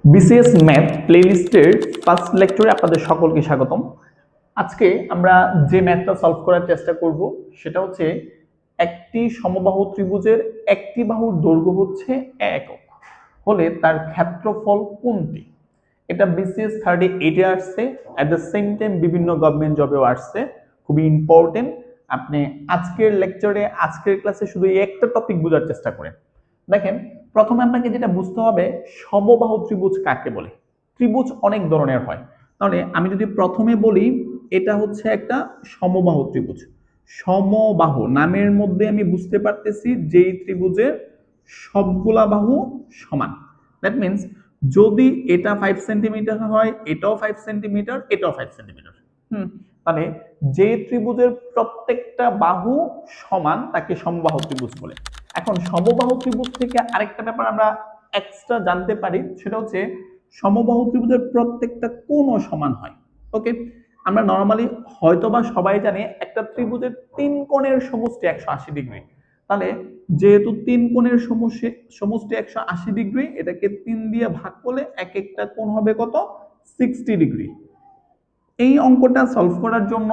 BCS math প্লেলিস্টের first লেকচারে আপনাদের সকলকে স্বাগতম। আজকে আমরা যে ম্যাথটা সলভ করার চেষ্টা করব সেটা হচ্ছে একটি সমবাহু ত্রিভুজের একটি বাহুর দৈর্ঘ্য হচ্ছে একক হলে তার ক্ষেত্রফল কোনটি। এটা বিসিএস 38-এ আসছে, অ্যাট দ্য সেম টাইম বিভিন্ন গভর্নমেন্ট জবেও আসছে। খুবই ইম্পর্টেন্ট। আপনি আজকের লেকচারে আজকের ক্লাসে শুধু এই একটা টপিক বোঝার চেষ্টা করেন। দেখেন, প্রথমে আপনাকে যেটা বুঝতে হবে সমবাহু ত্রিভুজ কাকে বলে। ত্রিভুজ অনেক ধরনের হয়, তাহলে আমি যদি প্রথমে বলি এটা হচ্ছে একটা সমবাহু ত্রিভুজ। সমবাহু নামের মধ্যে আমি বুঝতে পারতেছি যেই ত্রিভুজের সবগুলা বাহু সমান। দ্যাট মিনস যদি এটা 5 সেন্টিমিটার হয়, এটাও 5 সেন্টিমিটার, এটাও 5 সেন্টিমিটার, মানে যে ত্রিভুজের প্রত্যেকটা বাহু সমান তাকে সমবাহু ত্রিভুজ বলে। এখন সমবাহু ত্রিভুজ থেকে আরেকটা ব্যাপার আমরা এক্সট্রা জানতে পারি, সেটা হচ্ছে সমবাহু ত্রিভুজের প্রত্যেকটা কোণও সমান হয়। ওকে, আমরা নরমালি হয়তোবা সবাই জানি একটা ত্রিভুজের তিন কোণের সমষ্টি 180 ডিগ্রি। তাহলে যেহেতু তিন কোণের সমষ্টি 180 ডিগ্রি, এটাকে 3 দিয়ে ভাগ করলে এক একটা কোণ হবে কত? 60 ডিগ্রি। এই অঙ্কটা সলভ করার জন্য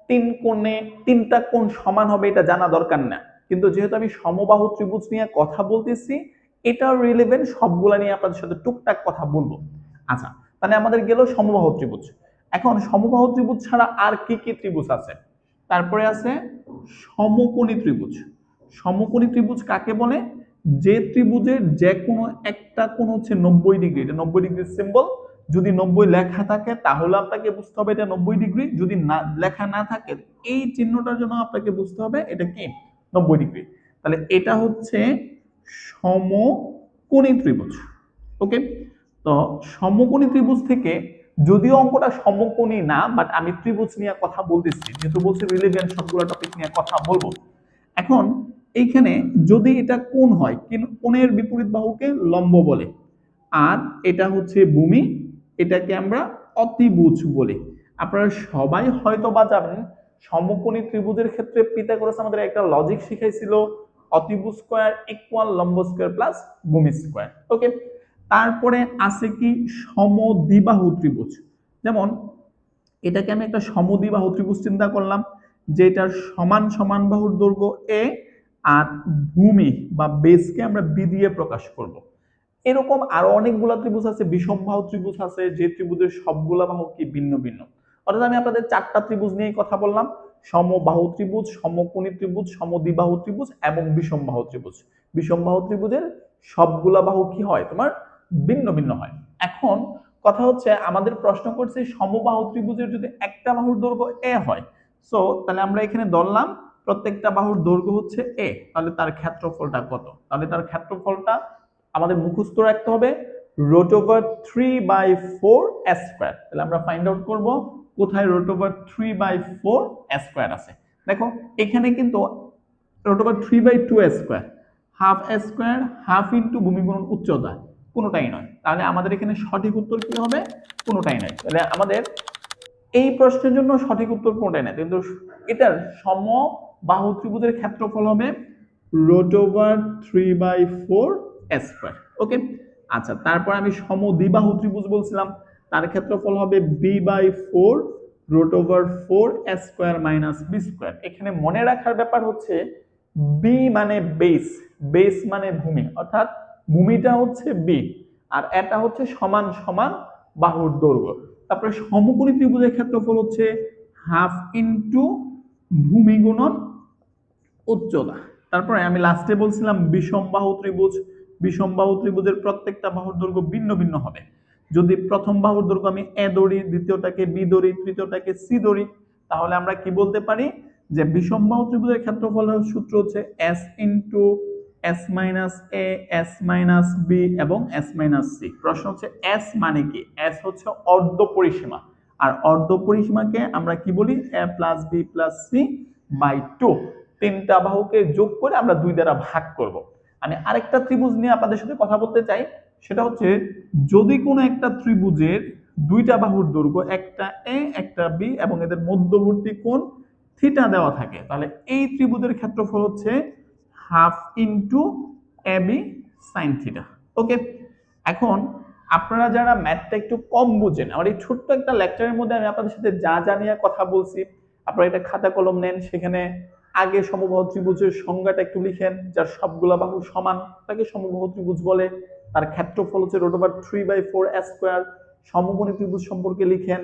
তিন কোণে তিনটা কোণ সমান হবে এটা জানা দরকার না, কিন্তু যেহেতু আমি সমবাহু ত্রিভুজ নিয়ে কথা বলতেছি, এটা রিলেভেন্ট, সবগুলা নিয়ে আপনাদের সাথে টুকটাক কথা বলবো। আচ্ছা, তাহলে আমাদের গেল সমবাহু ত্রিভুজ। এখন সমবাহু ত্রিভুজ ছাড়া আর কি কি ত্রিভুজ আছে? তারপরে আছে সমকোণী ত্রিভুজ। সমকোণী ত্রিভুজ কাকে বলে? যে ত্রিভুজের যে কোনো একটা কোণ হচ্ছে 90 ডিগ্রি, এটা 90 ডিগ্রির সিম্বল। যদি 90 লেখা থাকে তাহলে আপনাকে বুঝতে হবে এটা 90 ডিগ্রি, যদি না লেখা না থাকে এই চিহ্নটার জন্য আপনাকে বুঝতে হবে এটা কি 90 ডিগ্রি। তাহলে এটা হচ্ছে সমকোণী ত্রিভুজ। ওকে, তো সমকোণী ত্রিভুজ থেকে, যদিও অঙ্কটা সমকোণী না, বাট আমি ত্রিভুজ নিয়ে কথা বলতেছি, যেহেতু বলছি রিলেভেন্ট সবগুলো টপিক নিয়ে কথা বলবো। এখন এইখানে যদি এটা কোণ হয়, কোণের বিপরীত বাহুকে লম্ব বলে, আর এটা হচ্ছে ভূমি, এটাকে আমরা অতিভুজ বলি। আপনারা সবাই হয়তো বা জানেন সমকোণী ত্রিভুজের ক্ষেত্রে পিথাগোরাস আমাদের একটা লজিক শিখাইছিল, অতিভুজ স্কয়ার ইকুয়াল লম্ব স্কয়ার প্লাস ভূমি স্কয়ার। ওকে, তারপরে আছে কি সমদ্বিবাহু ত্রিভুজ। যেমন এটাকে আমি একটা সমদ্বিবাহু ত্রিভুজ চিন্তা করলাম, যেটার সমান সমান বাহুর দৈর্ঘ্য এ, আর ভূমি বা বেসকে আমরা বি দিয়ে প্রকাশ করব। এরকম আরো অনেকগুলা ত্রিভুজ আছে, বিষমবাহু ত্রিভুজ আছে, যে ত্রিভুজের সবগুলা বাহু কি ভিন্ন ভিন্ন। অর্থাৎ আমি আপনাদের চারটা ত্রিভুজ নিয়েই কথা বললাম: সমবাহু ত্রিভুজ, সমকোণী ত্রিভুজ, সমদ্বিবাহু ত্রিভুজ এবং বিষমবাহু ত্রিভুজ। বিষমবাহু ত্রিভুজের সবগুলা বাহু কি হয়? তোমার ভিন্ন ভিন্ন হয়। এখন কথা হচ্ছে আমাদের প্রশ্ন করছে সমবাহু ত্রিভুজের যদি একটা বাহুর দৈর্ঘ্য এ হয়, সো তাহলে আমরা এখানে ধরলাম প্রত্যেকটা বাহুর দৈর্ঘ্য হচ্ছে এ, তাহলে তার ক্ষেত্রফলটা কত? তাহলে তার ক্ষেত্রফলটা আমাদের মুখস্থ রাখতে হবে √3/4 স্কয়ার। তাহলে আমরা ফাইন্ড আউট করব কোথায় √3/4 স্কয়ার আছে। দেখো এখানে কিন্তু √3/2 square, half square, half into ভূমি গুণন উচ্চতা, কোনোটাই নয়। তাহলে আমাদের এখানে সঠিক উত্তর কি হবে? কোনোটাই নয়। তাহলে আমাদের এই প্রশ্নের জন্য সঠিক উত্তর কোনটাই না, কিন্তু এটার সমবাহু ত্রিভুজের ক্ষেত্রফল হবে √3/4 স্কয়ার। ওকে, আচ্ছা, তারপর আমি সমদ্বিবাহু ত্রিভুজ বলছিলাম, তার ক্ষেত্রফল হবে b/4 √4 square minus B square. এখানে মনে রাখার ব্যাপার হচ্ছে বি মানে বেস, বেস মানে ভূমি, অর্থাৎ ভূমিটা হচ্ছে বি, আর এটা হচ্ছে সমান সমান বাহুর দৈর্ঘ্য। তারপরে সমকোণী ত্রিভুজের ক্ষেত্রফল হচ্ছে হাফ ইনটু ভূমি গুণন উচ্চতা। তারপরে আমি লাস্টে বলছিলাম বিষমবাহু ত্রিভুজ। বিষমবাহু ত্রিভুজের প্রত্যেকটা বাহুর দৈর্ঘ্য ভিন্ন ভিন্ন হবে। যদি প্রথম বাহুর দৈর্ঘ্য আমি এ ধরি, দ্বিতীয়টাকে বি ধরি, তৃতীয়টাকে সি ধরি, তাহলে আমরা কি বলতে পারি যে বিষমবাহু ত্রিভুজের ক্ষেত্রফলের সূত্র হচ্ছে এস ইনটু এস মাইনাস এ, এস মাইনাস বি এবং এস মাইনাস সি। প্রশ্ন হচ্ছে এস মানে কি? এস হচ্ছে অর্ধ পরিসীমা, আর অর্ধ পরিসীমাকে আমরা কি বলি? A plus B plus C by 2। তিনটা বাহুকে যোগ করে আমরা 2 দ্বারা ভাগ করব। আমি আরেকটা ত্রিভুজ নিয়ে আপনাদের সাথে কথা বলতে চাই, সেটা হচ্ছে যদি কোনো একটা ত্রিভুজের দুইটা বাহুর দৈর্ঘ্য, একটা এ একটা বি, এবং এদের মধ্যবর্তী কোণ থিটা দেওয়া থাকে, তাহলে এই ত্রিভুজের ক্ষেত্রফল হচ্ছে half into A B sine theta. ওকে, এখন আপনারা যারা ম্যাথটা একটু কম বুঝেন, আমার এই ছোট্ট একটা লেকচারের মধ্যে আমি আপনাদের সাথে যা যা নিয়ে কথা বলছি, আপনারা একটা খাতা কলম নেন, সেখানে আগে সমবাহু ত্রিভুজের সংজ্ঞাটা একটু লিখেন, যার সবগুলা বাহু সমান তাকে সমবাহু ত্রিভুজ বলে, তার ক্ষেত্রফল হচ্ছে √3/4 সমকোণী ত্রিভুজ সম্পর্কে লিখেন,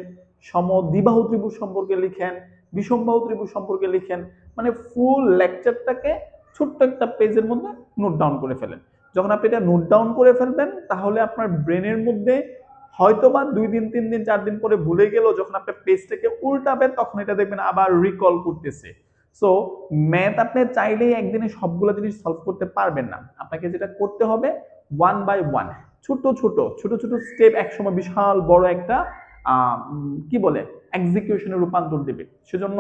সমদ্বিবাহু ত্রিভুজ সম্পর্কে লিখেন, বিষমবাহু ত্রিভুজ সম্পর্কে লিখেন, মানে ফুল লেকচারটাকে ছোট্ট একটা পেজের মধ্যে নোট ডাউন করে ফেলেন। যখন আপনি এটা নোট ডাউন করে ফেলবেন, তাহলে আপনার ব্রেনের মধ্যে হয়তোবা 2 দিন 3 দিন 4 দিন পরে ভুলে গেলেও যখন আপনি পেজটাকে উল্টাবেন তখন এটা দেখবেন আবার রিকল করতেছে। সো ম্যাথ আপনি চাইলেই একদিনে সবগুলো জিনিস সলভ করতে পারবেন না। আপনাকে যেটা করতে হবে, 1 বাই 1 ছোট ছোট ছোট ছোট স্টেপ একসময় বিশাল বড় একটা কি বলে এক্সিকিউশনে রূপান্তর দেবে। সেজন্য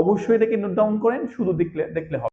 অবশ্যই এটাকে নোট ডাউন করেন, শুধু দেখলে হবে।